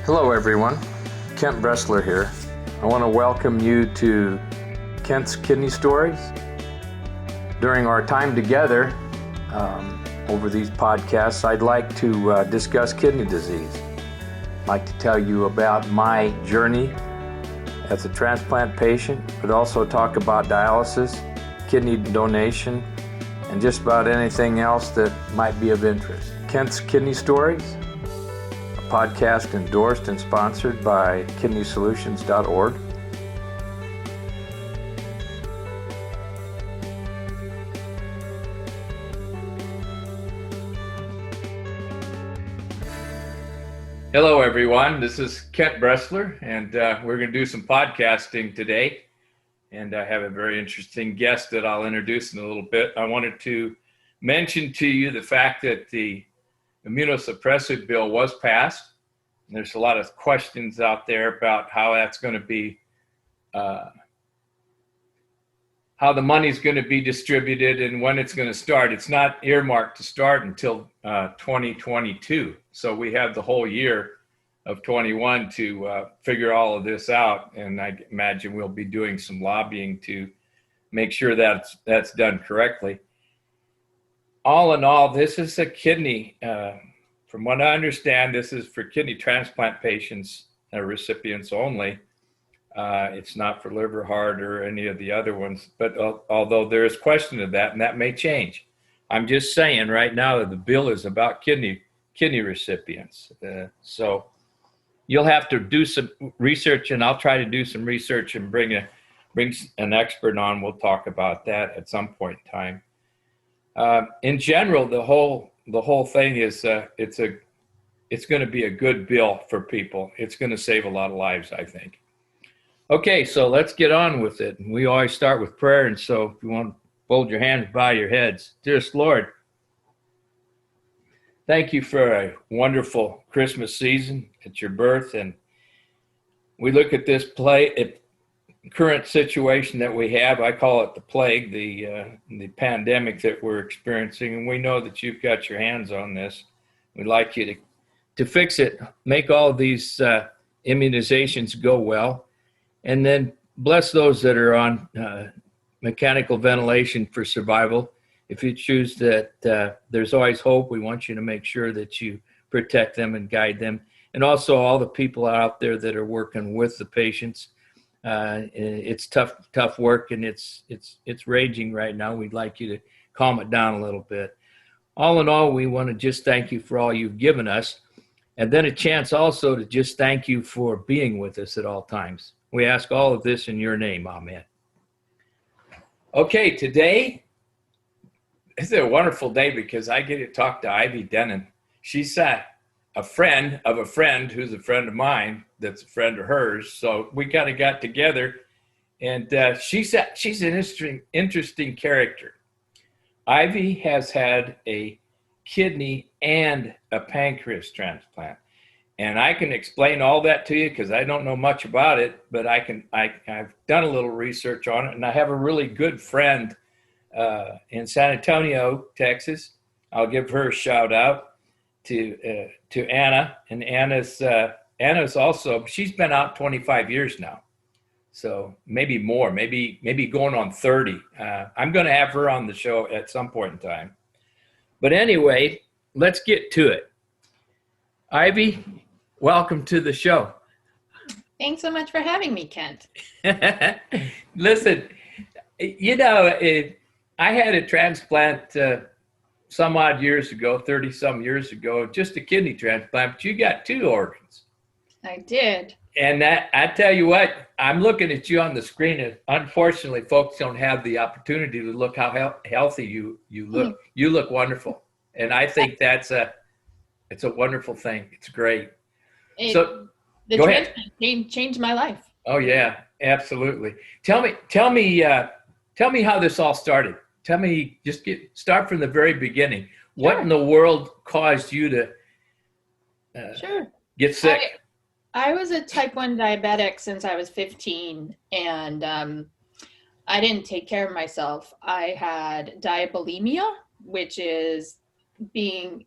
Hello everyone, Kent.Bressler here. I want to welcome you to Kent's Kidney Stories. During our time together over these podcasts, I'd like to discuss kidney disease. I'd like to tell you about my journey as a transplant patient, but also talk about dialysis, kidney donation, and just about anything else that might be of interest. Kent's Kidney Stories, podcast endorsed and sponsored by kidneysolutions.org. Hello everyone, this is Kent.Bressler, and we're going to do some podcasting today, and I have a very interesting guest that I'll introduce in a little bit. I wanted to mention to you the fact that the immunosuppressive bill was passed. There's a lot of questions out there about how that's going to be, how the money's going to be distributed and when it's going to start. It's not earmarked to start until 2022. So we have the whole year of 21 to figure all of this out. And I imagine we'll be doing some lobbying to make sure that that's done correctly. All in all, this is a kidney, from what I understand, this is for kidney transplant patients and recipients only. It's not for liver, heart, or any of the other ones, but although there is question of that, and that may change. I'm just saying right now that the bill is about kidney recipients. So you'll have to do some research, and I'll try to do some research and bring an expert on. We'll talk about that at some point in time. In general, the whole thing is it's going to be a good bill for people. It's going to save a lot of lives, I think. Okay, so let's get on with it. We always start with prayer, and so if you want to fold your hands, bow your heads. Dearest Lord, thank you for a wonderful Christmas season at your birth, and we look at this current situation that we have. I call it the plague, the pandemic that we're experiencing, and we know that you've got your hands on this. We'd like you to fix it, make all of these immunizations go well, and then bless those that are on mechanical ventilation for survival. If you choose that, there's always hope. We want you to make sure that you protect them and guide them, and also all the people out there that are working with the patients. It's tough work, and it's raging right now. We'd like you to calm it down a little bit. All in all, we want to just thank you for all you've given us, and then a chance also to just thank you for being with us at all times. We ask all of this in your name. Amen. Okay, today is a wonderful day because I get to talk to Ivey Dennen. She's a friend of a friend who's a friend of mine that's a friend of hers. So we kind of got together, and she's an interesting character. Ivey has had a kidney and a pancreas transplant. And I can explain all that to you because I don't know much about it, but I've done a little research on it, and I have a really good friend in San Antonio, Texas. I'll give her a shout out to Anna, and Anna's also, she's been out 25 years now, so maybe more, maybe going on 30. I'm going to have her on the show at some point in time. But anyway, let's get to it. Ivey, welcome to the show. Thanks so much for having me, Kent. Listen, I had a transplant some odd years ago, 30 some years ago, just a kidney transplant, but you got two organs. I did. And that, I tell you what, I'm looking at you on the screen, and unfortunately folks don't have the opportunity to look how healthy you look. You look wonderful. And I think it's a wonderful thing. It's great. The go ahead. transplant changed my life. Oh yeah, absolutely. Tell me how this all started. Tell me, start from the very beginning. What in the world caused you to get sick? I was a type 1 diabetic since I was 15, and I didn't take care of myself. I had diabulimia, which is being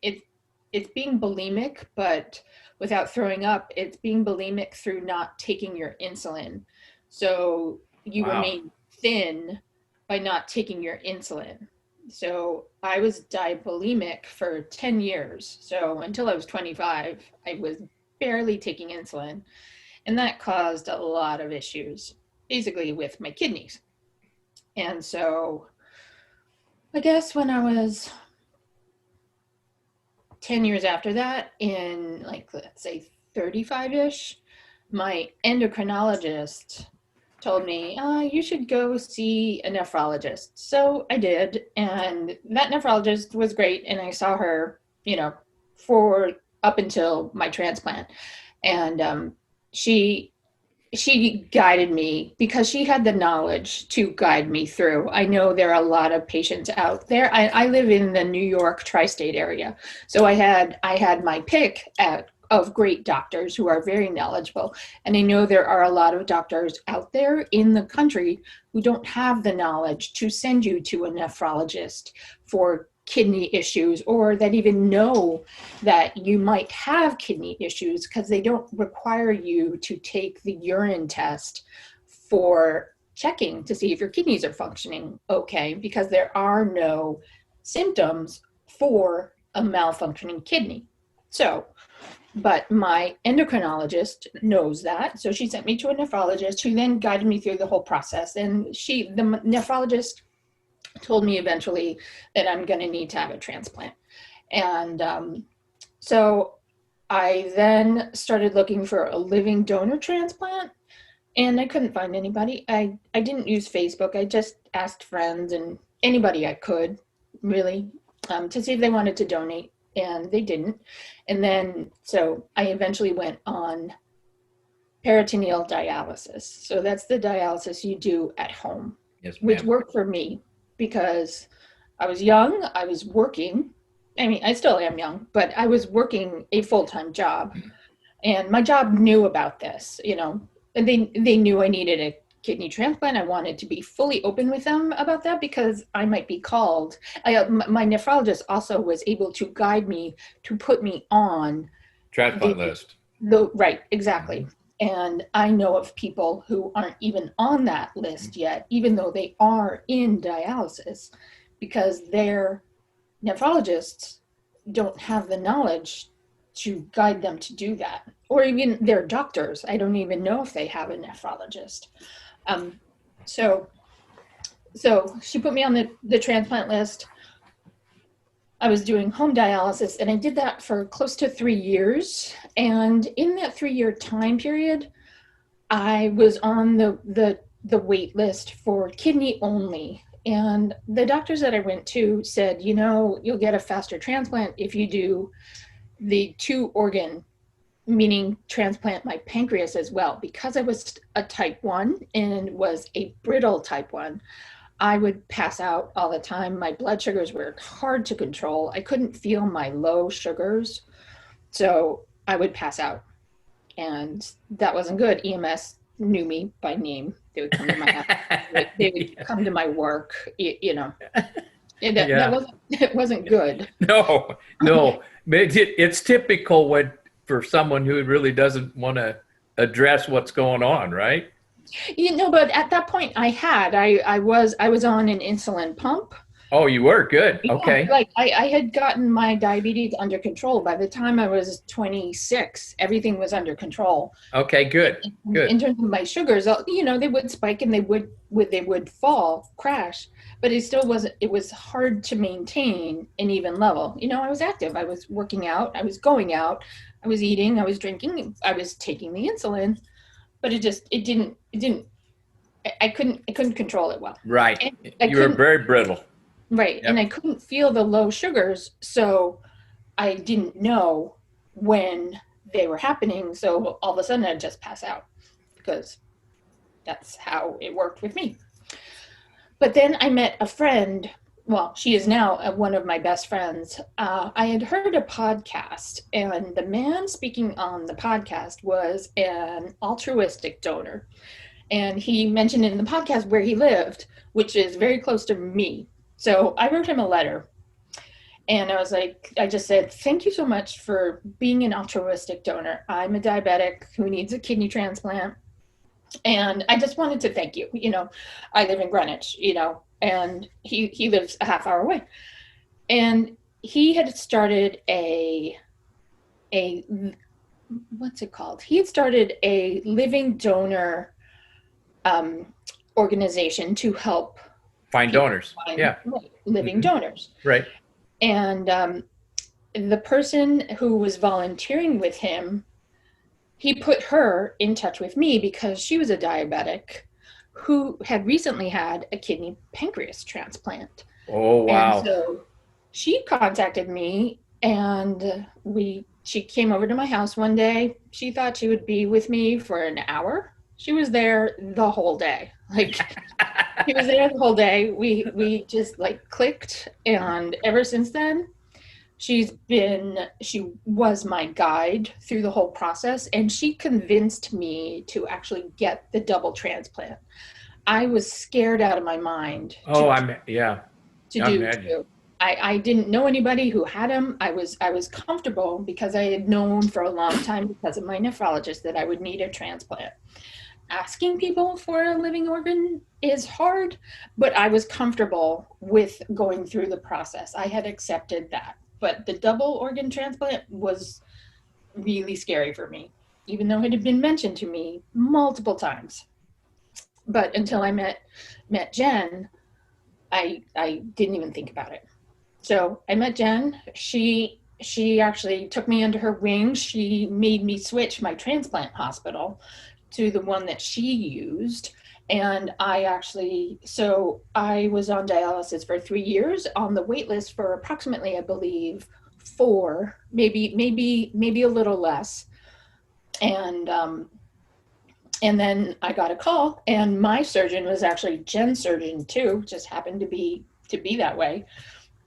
bulimic, but without throwing up, it's being bulimic through not taking your insulin. So you Wow. remain thin by not taking your insulin. So I was diabulimic for 10 years. So until I was 25, I was barely taking insulin. And that caused a lot of issues, basically with my kidneys. And so I guess when I was 10 years after that, in like, let's say 35-ish, my endocrinologist told me, you should go see a nephrologist. So I did. And that nephrologist was great. And I saw her, for up until my transplant. And she guided me because she had the knowledge to guide me through. I know there are a lot of patients out there. I live in the New York tri-state area. So I had my pick of great doctors who are very knowledgeable. And I know there are a lot of doctors out there in the country who don't have the knowledge to send you to a nephrologist for kidney issues, or that even know that you might have kidney issues, because they don't require you to take the urine test for checking to see if your kidneys are functioning okay, because there are no symptoms for a malfunctioning kidney. So, but my endocrinologist knows that. So she sent me to a nephrologist who then guided me through the whole process. And the nephrologist told me eventually that I'm going to need to have a transplant. And so I then started looking for a living donor transplant, and I couldn't find anybody. I didn't use Facebook. I just asked friends and anybody I could, really, to see if they wanted to donate, and they didn't. And then, so I eventually went on peritoneal dialysis. So that's the dialysis you do at home, Yes, which ma'am. worked for me because I was young, I was working. I mean, I still am young, but I was working a full-time job, and my job knew about this, and they knew I needed a kidney transplant. I wanted to be fully open with them about that because I might be called. My nephrologist also was able to guide me to put me on Transplant list. right, exactly. And I know of people who aren't even on that list yet, even though they are in dialysis, because their nephrologists don't have the knowledge to guide them to do that. Or even their doctors. I don't even know if they have a nephrologist. So she put me on the transplant list. I was doing home dialysis, and I did that for close to 3 years. And in that 3-year time period, I was on the wait list for kidney only. And the doctors that I went to said, you'll get a faster transplant if you do the 2-organ, meaning transplant my pancreas as well. Because I was a type 1 and was a brittle type 1, I would pass out all the time. My blood sugars were hard to control. I couldn't feel my low sugars. So I would pass out. And that wasn't good. EMS knew me by name. They would come to my house. They would come to my work, And it wasn't good. No. It's typical for someone who really doesn't want to address what's going on, right? But at that point I was on an insulin pump. Oh, you were good. Okay. Yeah, like I had gotten my diabetes under control. By the time I was 26, everything was under control. Okay, good. In terms of my sugars, they would spike and they would fall, crash, but it was hard to maintain an even level. I was active, I was working out, I was going out, I was eating, I was drinking, I was taking the insulin, but I couldn't control it well. Right. You were very brittle. Right. Yep. And I couldn't feel the low sugars, so I didn't know when they were happening. So all of a sudden I'd just pass out because that's how it worked with me. But then I met a friend. Well, she is now one of my best friends. I had heard a podcast, and the man speaking on the podcast was an altruistic donor. And he mentioned in the podcast where he lived, which is very close to me. So I wrote him a letter, And I was like, I just said, thank you so much for being an altruistic donor. I'm a diabetic who needs a kidney transplant. And I just wanted to thank you. I live in Greenwich, and he lives a half hour away. And he had started a what's it called? He had started a living donor organization to help Find donors. Yeah. Living donors. Right. And the person who was volunteering with him, he put her in touch with me because she was a diabetic who had recently had a kidney pancreas transplant. Oh, wow. And so she contacted me, and she came over to my house one day. She thought she would be with me for an hour. She was there the whole day. Like, she was there the whole day. We just like clicked, and ever since then, she was my guide through the whole process, and she convinced me to actually get the double transplant. I was scared out of my mind. Yeah. To do too. I didn't know anybody who had them. I was comfortable because I had known for a long time because of my nephrologist that I would need a transplant. Asking people for a living organ is hard, but I was comfortable with going through the process. I had accepted that. But the double organ transplant was really scary for me, even though it had been mentioned to me multiple times. But until I met Jen, I didn't even think about it. So I met Jen. She actually took me under her wing. She made me switch my transplant hospital to the one that she used. And I was on dialysis for 3 years, on the wait list for approximately, I believe, 4, maybe a little less. And then I got a call, and my surgeon was actually Jen's surgeon too, just happened to be that way.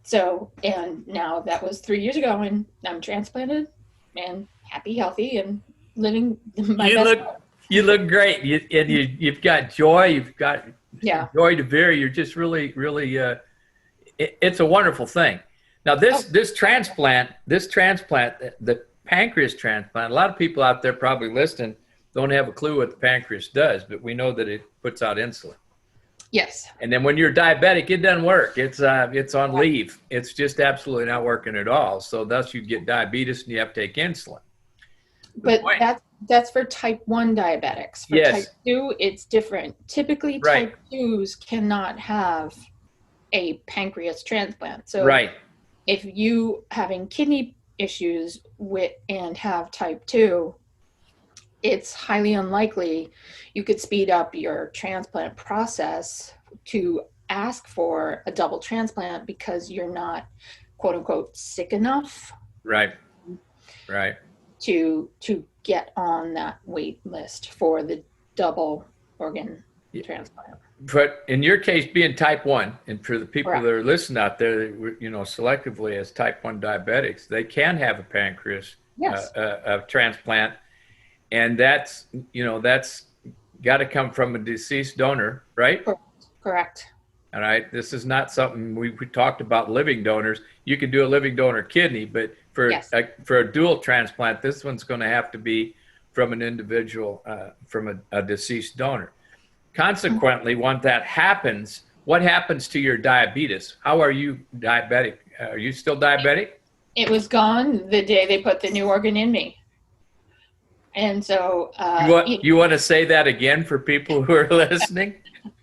So, and now that was 3 years ago, and I'm transplanted and happy, healthy, and living my best life. You look great. You've got joy. You've got joy to bear. You're just really, really, it's a wonderful thing. Now, this transplant, the pancreas transplant, a lot of people out there probably listening don't have a clue what the pancreas does, but we know that it puts out insulin. Yes. And then when you're diabetic, it doesn't work. It's on leave. It's just absolutely not working at all. So thus you get diabetes and you have to take insulin. But that's for type 1 diabetics. For type 2, it's different. Typically, type 2s cannot have a pancreas transplant. So if you having kidney issues and have type 2, it's highly unlikely you could speed up your transplant process to ask for a double transplant because you're not, quote unquote, sick enough. Right. To get on that wait list for the double organ transplant. But in your case, being type 1, and for the people that are listening out there, selectively as type 1 diabetics, they can have a pancreas transplant. And that's got to come from a deceased donor, right? Correct. All right. This is not something we talked about living donors. You can do a living donor kidney, but for a dual transplant, this one's going to have to be from an individual, from a deceased donor. Consequently, when that happens, what happens to your diabetes? How are you diabetic? Are you still diabetic? It was gone the day they put the new organ in me. And so you want to say that again for people who are listening?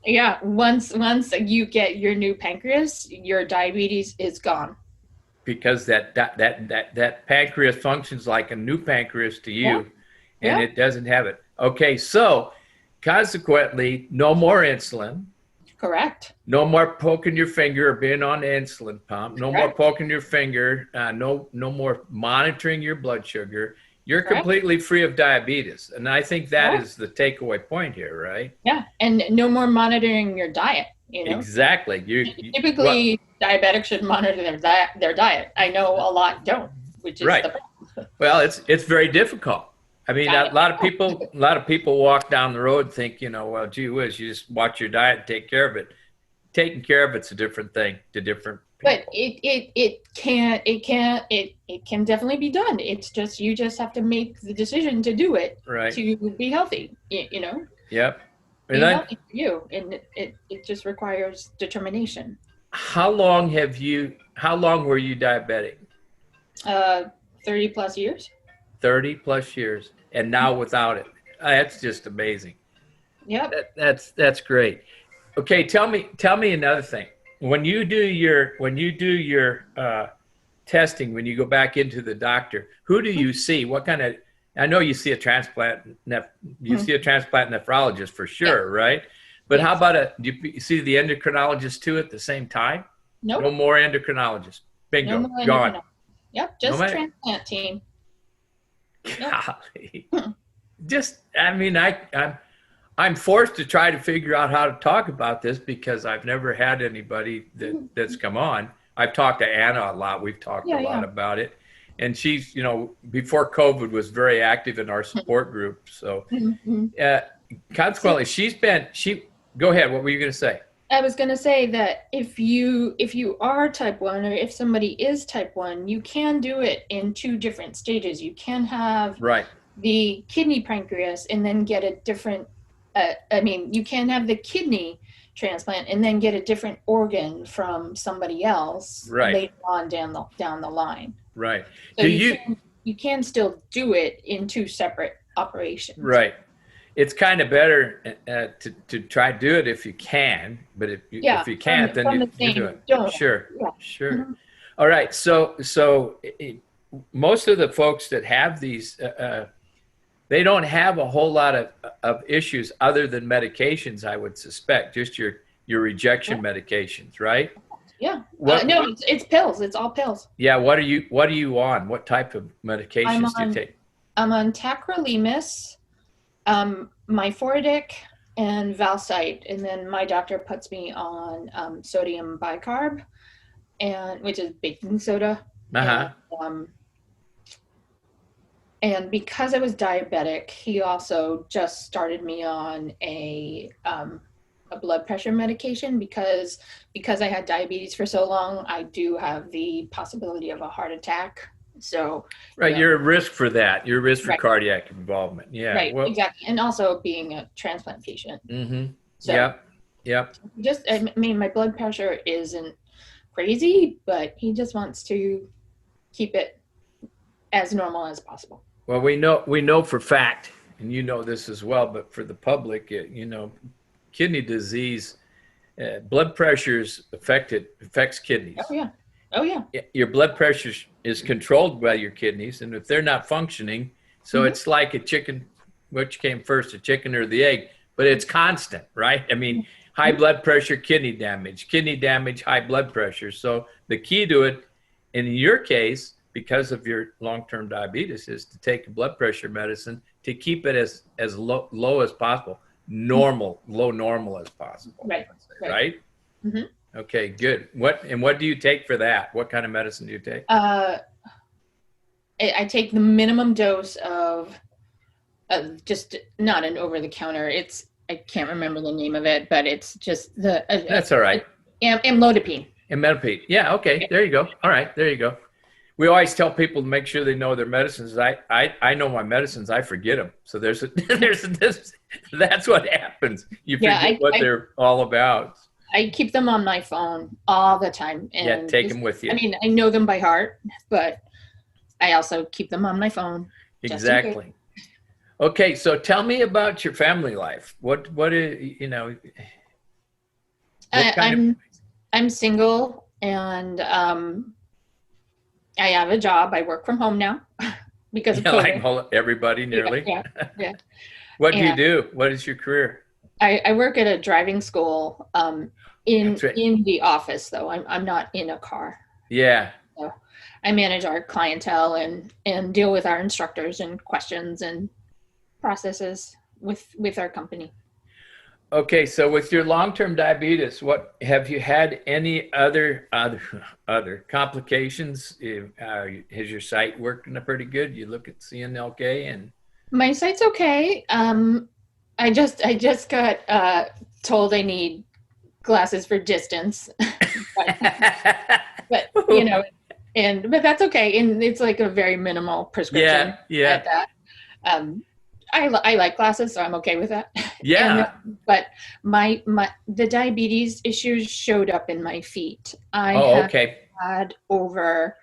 Yeah, once you get your new pancreas, your diabetes is gone. Because that pancreas functions like a new pancreas to you, and it doesn't have it. Okay, so consequently, no more insulin. Correct. No more poking your finger or being on the insulin pump. No more poking your finger. No more monitoring your blood sugar. You're completely free of diabetes. And I think that is the takeaway point here, right? Yeah. And no more monitoring your diet, Exactly. Typically, diabetics should monitor their diet. I know a lot don't, which is the problem. Well, it's very difficult. I mean, a lot of people walk down the road and think, well, gee whiz, you just watch your diet and take care of it. taking care of it's a different thing to different people. But it can definitely be done. It's just, you just have to make the decision to do it, Right. to be healthy, you know, Yep. be And then, healthy for you. And it just requires determination. how long were you diabetic? 30 plus years. 30 plus years, and now without it. That's just amazing. Yep. That's great. Okay, tell me another thing. When you do your testing, when you go back into the doctor, who do you see? What kind of? I know you see a transplant nephrologist for sure, Yes. right? But Yes. how about do you see the endocrinologist too at the same time? Nope. No more endocrinologists. Bingo, No more gone. endocrinology. Yep. No Just matter. transplant team. Golly. Just, I mean, I'm forced to try to figure out how to talk about this because I've never had anybody that's come on. I've talked to Anna a lot. We've talked a lot about it. And she's, before COVID was very active in our support group. So consequently, go ahead. What were you going to say? I was going to say that if you are type 1, or if somebody is type 1, you can do it in 2 different stages. You can have the kidney pancreas and then get a different, you can have the kidney transplant and then get a different organ from somebody else later on down the line. Right. So you can still do it in 2 separate operations. Right. It's kind of better to try to do it if you can, but if you can't, then you do it. Donor. Sure. Mm-hmm. All right. So most of the folks that have these, they don't have a whole lot of issues other than medications, I would suspect, just your rejection medications, right? Yeah. No, it's pills. It's all pills. Yeah. What are you on? What type of medications do you take? I'm on tacrolimus, Myfordic, and Valsite, and then my doctor puts me on sodium bicarb, which is baking soda. And because I was diabetic, he also just started me on a blood pressure medication because I had diabetes for so long. I do have the possibility of a heart attack. So you're at risk for that. You're at risk for cardiac involvement. Yeah. Right. Well, exactly. And also being a transplant patient. Mm-hmm. So Yep. My blood pressure isn't crazy, but he just wants to keep it as normal as possible. Well, we know for fact, and you know this as well, but for the public, kidney disease, blood pressures affects kidneys. Oh yeah. Your blood pressure is controlled by your kidneys, and if they're not functioning, so it's like a chicken, which came first, the chicken or the egg, but it's constant, right? I mean, high blood pressure, kidney damage, high blood pressure. So the key to it, in your case, because of your long-term diabetes, is to take a blood pressure medicine to keep it as low as possible, low normal as possible. Right? Mm-hmm. Okay, good. What do you take for that? What kind of medicine do you take? I take the minimum dose of just not an over-the-counter. I can't remember the name of it, but it's just that's all right. Amlodipine. Amlodipine. Yeah. Okay. There you go. All right. There you go. We always tell people to make sure they know their medicines. I know my medicines. I forget them. So there's this. That's what happens. You forget what they're all about. I keep them on my phone all the time. And take them with you. I mean, I know them by heart, but I also keep them on my phone. Exactly. Okay, so tell me about your family life. What is, I'm single, and I have a job. I work from home now because of COVID. Like everybody nearly. Yeah. What do you do? What is your career? I work at a driving school in the office, though. I'm not in a car. Yeah. So I manage our clientele and deal with our instructors and questions and processes with our company. Okay, so with your long-term diabetes, what have you had any other complications? Has your site working pretty good? You look at CNLK and my site's okay. I just got told I need glasses for distance, but you know, but that's okay. And it's like a very minimal prescription Yeah. at that. Um, I like glasses, so I'm okay with that. Yeah. But the diabetes issues showed up in my feet. I Oh, have okay. had over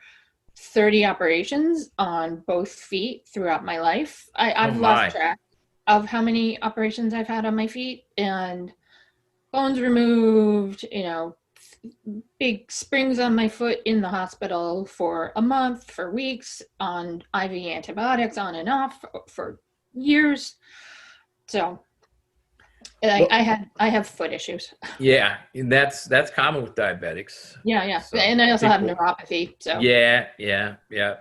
30 operations on both feet throughout my life. Oh I've lost my. track of how many operations I've had on my feet, and bones removed, big springs on my foot in the hospital for a month, for weeks, on IV antibiotics on and off for years. So I have foot issues. Yeah, and that's common with diabetics. Yeah. So And I also have people, neuropathy. So yeah.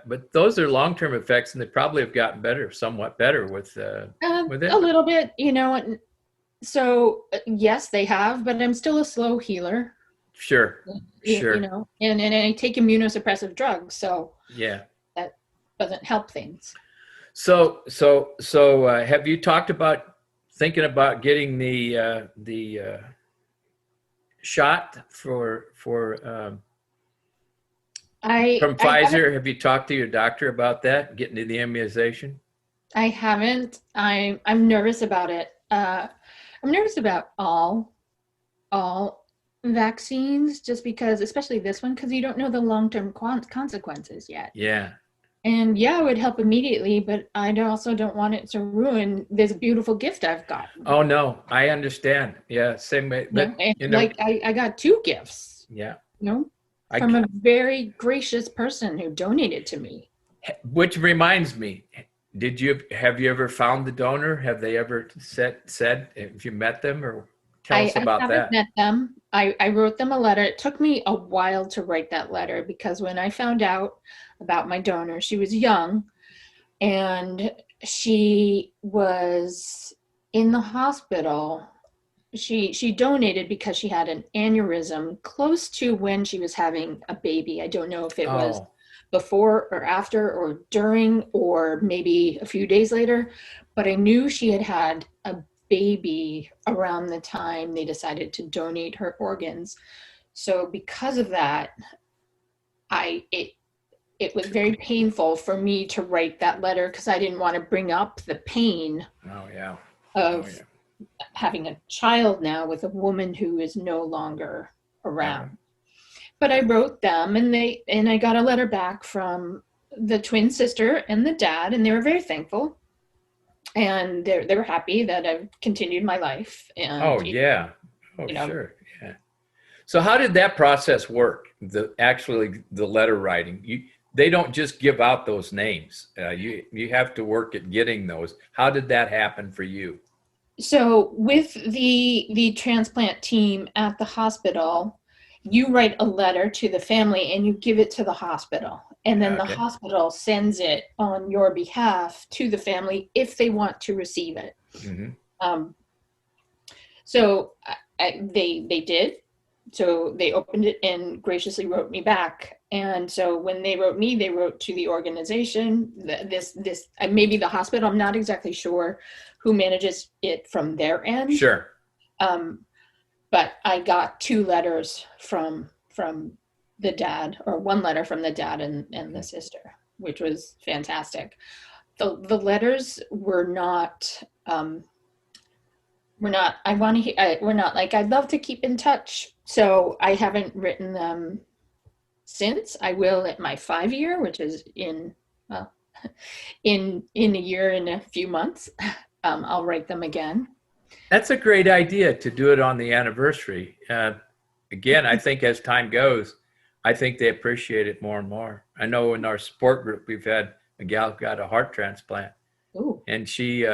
But those are long-term effects, and they probably have gotten better, somewhat better with a it. little bit, so yes, they have, but I'm still a slow healer. Sure. And I take immunosuppressive drugs, so Yeah. that doesn't help things. So have you talked about thinking about getting the shot from Pfizer? Have you talked to your doctor about that, getting to the immunization? I haven't. I'm nervous about it. I'm nervous about all vaccines, just because, especially this one, because you don't know the long-term consequences yet. Yeah. And yeah, it would help immediately, but I also don't want it to ruin this beautiful gift I've got. Oh no, I understand. Yeah, same way. But like I got 2 gifts. Yeah. From a very gracious person who donated to me. Which reminds me, have you ever found the donor? Have they ever said if you met them, or tell us about I that? haven't met them. I wrote them a letter. It took me a while to write that letter, because when I found out about my donor, she was young, and she was in the hospital. She donated because she had an aneurysm close to when she was having a baby. I don't know if it was before or after or during, or maybe a few days later, but I knew she had had a baby around the time they decided to donate her organs. So because of that, it was very painful for me to write that letter, because I didn't want to bring up the pain of having a child now with a woman who is no longer around. But I wrote them, and I got a letter back from the twin sister and the dad, and they were very thankful, and they were happy that I've continued my life. And sure, yeah. So how did that process work? The letter writing, they don't just give out those names. You have to work at getting those. How did that happen for you? So with the transplant team at the hospital, you write a letter to the family and you give it to the hospital, and then the hospital sends it on your behalf to the family if they want to receive it. Mm-hmm. So they did. So they opened it and graciously wrote me back. And so when they wrote me, they wrote to the organization, this maybe the hospital, I'm not exactly sure who manages it from their end. Sure. But I got 2 letters from the dad, or 1 letter from the dad and the sister, which was fantastic. The letters were not we're not like, I'd love to keep in touch. So I haven't written them since. I will at my 5-year, which is in a year and a few months. I'll write them again. That's a great idea, to do it on the anniversary. Again, I think as time goes, I think they appreciate it more and more. I know in our support group, we've had a gal who got a heart transplant. Ooh. And she,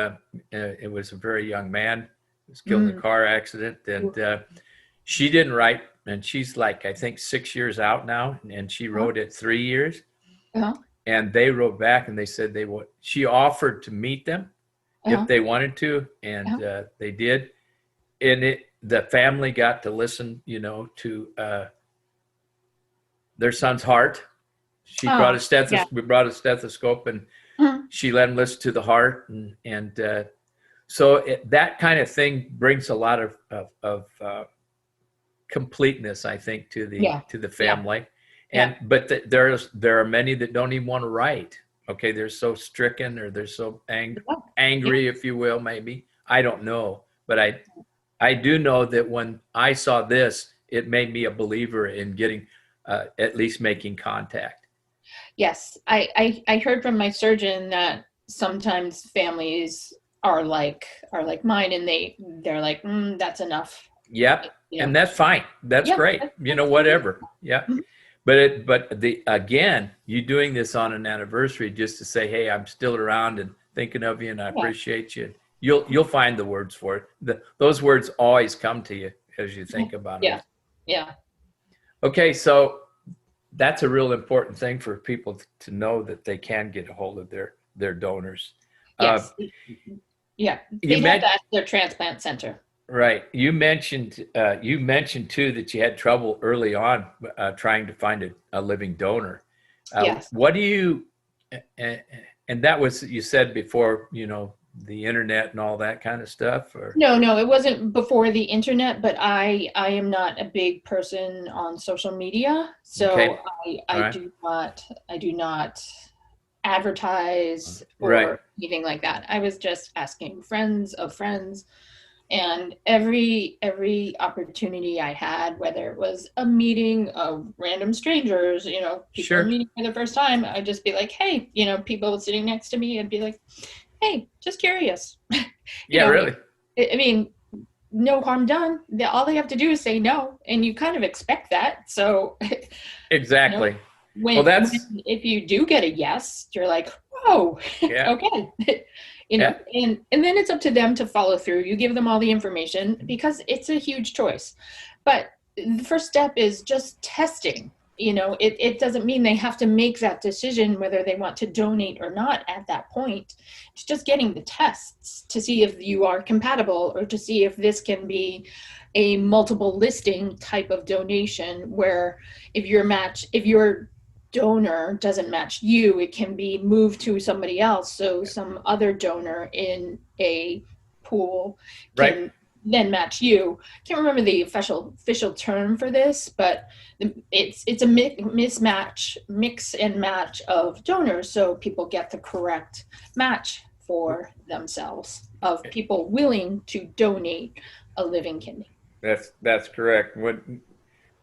it was a very young man, was killed in a car accident, and she didn't write, and she's like, I think 6 years out now, and she wrote it 3 years. And they wrote back and they said she offered to meet them if they wanted to, and they did. And the family got to listen, to their son's heart. She brought a stethoscope. We brought a stethoscope, and she let him listen to the heart, and so that kind of thing brings a lot of completeness, I think, to Yeah. the family. Yeah. But there are many that don't even want to write. Okay, they're so stricken, or they're so angry, if you will, maybe. I don't know, but I do know that when I saw this, it made me a believer in getting at least making contact. Yes. I heard from my surgeon that sometimes families are like mine, and they're like, that's enough. Yep, You and know. that's fine. That's Yeah. great. That's fine. Whatever. Yeah. Mhm. But the again, you doing this on an anniversary just to say, hey, I'm still around and thinking of you, and I Yeah. appreciate you. You'll find the words for it. Those words always come to you as you think about them. Yeah. Yeah. Okay, so that's a real important thing for people to know, that they can get a hold of their donors. Yes. Yeah. You They'd have meant to ask their transplant center. Right. You mentioned too that you had trouble early on trying to find a living donor. Yes. What do you and that was, you said before, the internet and all that kind of stuff, or No, it wasn't before the internet, but I am not a big person on social media, okay, so I all I right, do not advertise right, or anything like that. I was just asking friends of friends, and every opportunity I had, whether it was a meeting of random strangers, people sure, meeting for the first time, I'd just be like, hey, people sitting next to me, I'd be like, hey, just curious. you yeah, know, really, I mean, no harm done. All they have to do is say no, and you kind of expect that. So, you know, exactly. Well, when that's if you do get a yes, you're like, whoa, yeah, okay, yeah, and then it's up to them to follow through. You give them all the information because it's a huge choice, but the first step is just testing. It doesn't mean they have to make that decision whether they want to donate or not at that point. It's just getting the tests to see if you are compatible, or to see if this can be a multiple listing type of donation, where if your donor doesn't match you, it can be moved to somebody else, so some other donor in a pool right, can then match you. Can't remember the official term for this, but it's a mix and match of donors, so people get the correct match for themselves, of people willing to donate a living kidney. that's correct.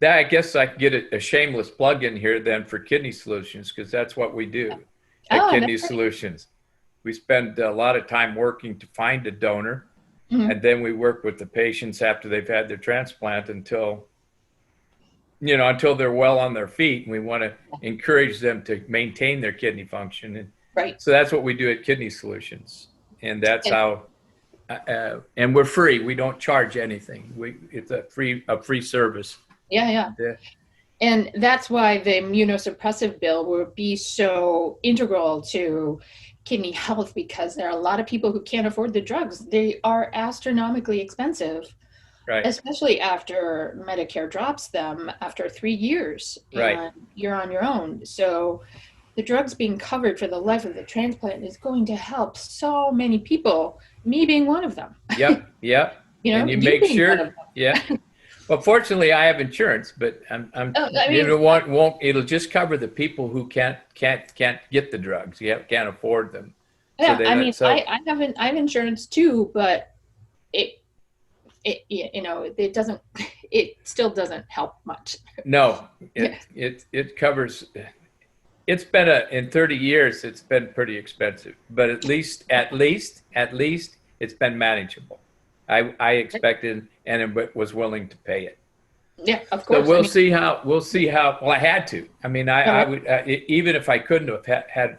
That, I guess I could get a shameless plug in here then for Kidney Solutions, because that's what we do at Oh, that's Kidney great. Solutions. We spend a lot of time working to find a donor, Mhm. and then we work with the patients after they've had their transplant until they're well on their feet. And we want to encourage them to maintain their kidney function. And Right. so that's what we do at Kidney Solutions. And that's And how, and we're free. We don't charge anything. It's a free service. yeah. Yeah. And that's why the immunosuppressive bill will be so integral to kidney health, because there are a lot of people who can't afford the drugs. They are astronomically expensive, Right. especially after Medicare drops them after 3 years Right. and you're on your own. So the drugs being covered for the life of the transplant is going to help so many people, me being one of them. Yep. Yep. And you You make being one sure. of Yeah. them. Well, fortunately, I have insurance, but I mean, won't. It'll just cover the people who can't get the drugs. You can't afford them. So yeah, they I let mean, so I have insurance too, but it it doesn't, it still doesn't help much. no, Yeah. it covers. It's been in 30 years. It's been pretty expensive, but at least it's been manageable. I expected and was willing to pay it. Yeah, of So course. I mean, we'll see how. Well, I had to. I mean, all I right. would even if I couldn't have had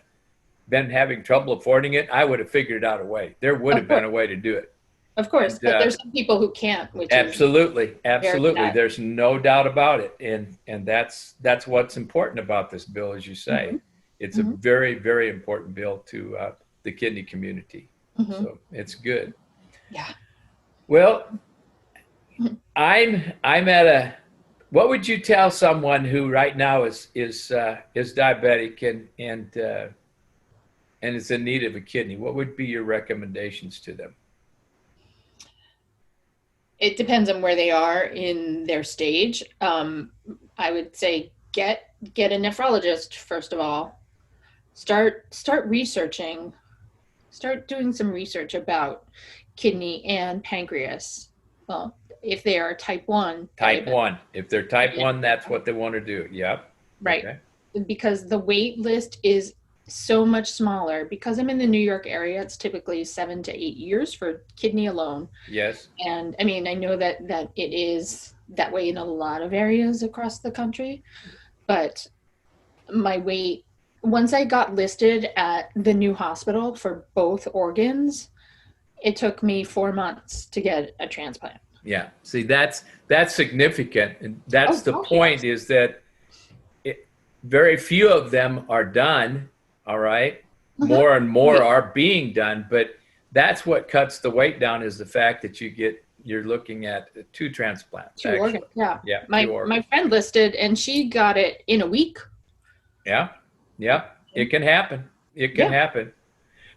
been having trouble affording it, I would have figured out a way. There would Of have course. been a way to do it. Of course. And But there's some people who can't, which is absolutely, very absolutely, sad. there's no doubt about it. And that's what's important about this bill, as you say. Hmm. It's a Hmm. very, very important bill to the kidney community. Hmm. So it's good. Yeah. Well, I'm at a. What would you tell someone who right now is diabetic and is in need of a kidney? What would be your recommendations to them? It depends on where they are in their stage. I would say get a nephrologist first of all. Start researching. Start doing some research about kidney and pancreas. Well, if they are type 1 Type diabetic. 1. If they're type Yeah. 1, that's what they want to do. Yep. Right. Okay. Because the wait list is so much smaller. Because I'm in the New York area, it's typically 7 to 8 years for kidney alone. Yes. And I mean, I know that it is that way in a lot of areas across the country, but my wait, once I got listed at the new hospital for both organs, it took me 4 months to get a transplant. Yeah. See, that's significant. And that's Oh, the gosh, point, yes. is that very few of them are done. All right. Uh-huh. More and Oh, more yeah. are being done, but that's what cuts the weight down, is the fact that you're looking at 2 transplants, 2 organs. actually. Yeah. Yeah. Two My organs. friend listed and she got it in a week. Yeah. Yeah. It can happen. It can Yeah. happen.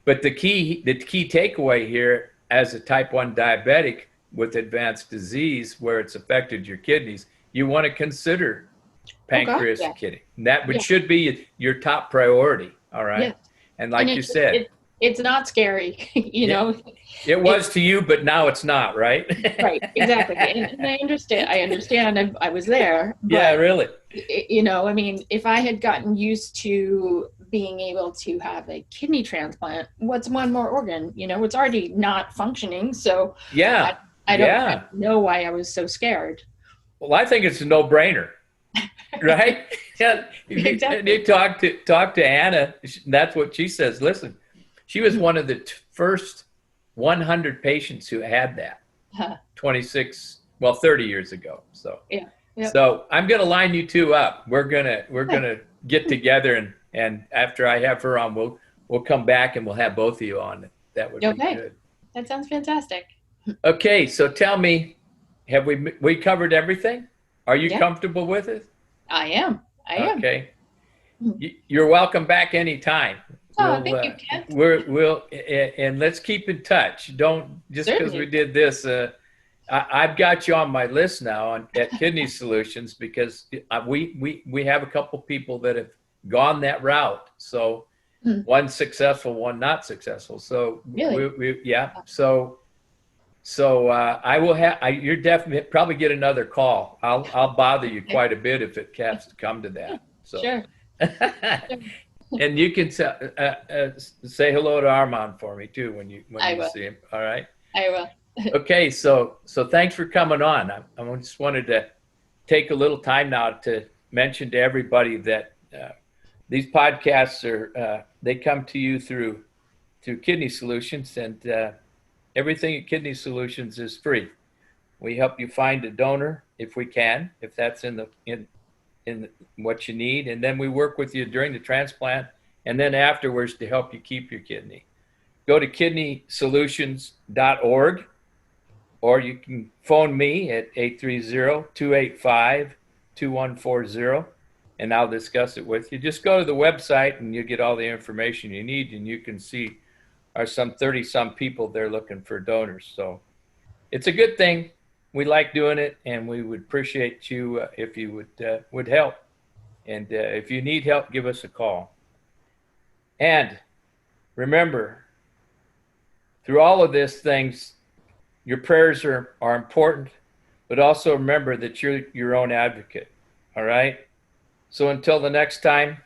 But the key takeaway here, as a type 1 diabetic with advanced disease where it's affected your kidneys, you want to consider Oh, God. pancreas Yeah. and kidney. That would Yeah. should be your top priority. All right. Yes. And And like you said, it's not scary, yeah, it It's was to you, but now it's not, right? right, exactly. And I understand. I was there, Yeah, but really. I mean, if I had gotten used to being able to have a kidney transplant, what's one more organ? It's already not functioning. So I, Yeah. I don't Yeah. know why I was so scared. Well, I think it's a no-brainer, right? Yeah. You Exactly. talk to Anna. That's what she says. Listen, she was one of the first 100 patients who had that Huh. 30 years ago. So, Yeah. Yep. so I'm going to line you two up. We're gonna get together, and after I have her on, we'll come back and we'll have both of you on. That would be Okay. good. That sounds fantastic. Okay, so tell me, have we covered everything? Are you Yeah, comfortable with it? I am. I am. Okay. You're welcome back anytime. Oh, thank you, Kent. And let's keep in touch. Don't, just because we Certainly. did this. I've got you on my list now at Kidney Solutions, because we have a couple people that have gone that route. So Mm, one successful, one not successful. So really? yeah. So I will you're definitely probably get another call. I'll bother you Okay. quite a bit if it has to come to that. So. Sure. Sure. And you can say hello to Armand for me too when you I will. see him. All right. I will. Okay. So thanks for coming on. I just wanted to take a little time now to mention to everybody that these podcasts they come to you through Kidney Solutions, and everything at Kidney Solutions is free. We help you find a donor if we can, if that's in what you need, and then we work with you during the transplant and then afterwards to help you keep your kidney. Go to kidneysolutions.org, or you can phone me at 830-285-2140, and I'll discuss it with you. Just go to the website and you get all the information you need, and you can see are some 30 some people there looking for donors. So it's a good thing. We like doing it, and we would appreciate you if you would help. And if you need help, give us a call. And remember, through all of these things, your prayers are important, but also remember that you're your own advocate. All right? So until the next time,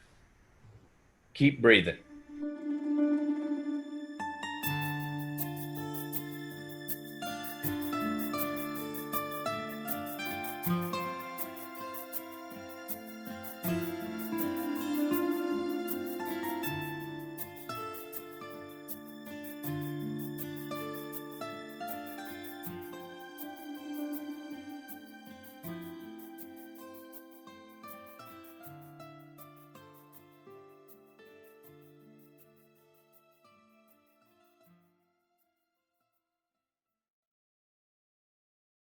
keep breathing.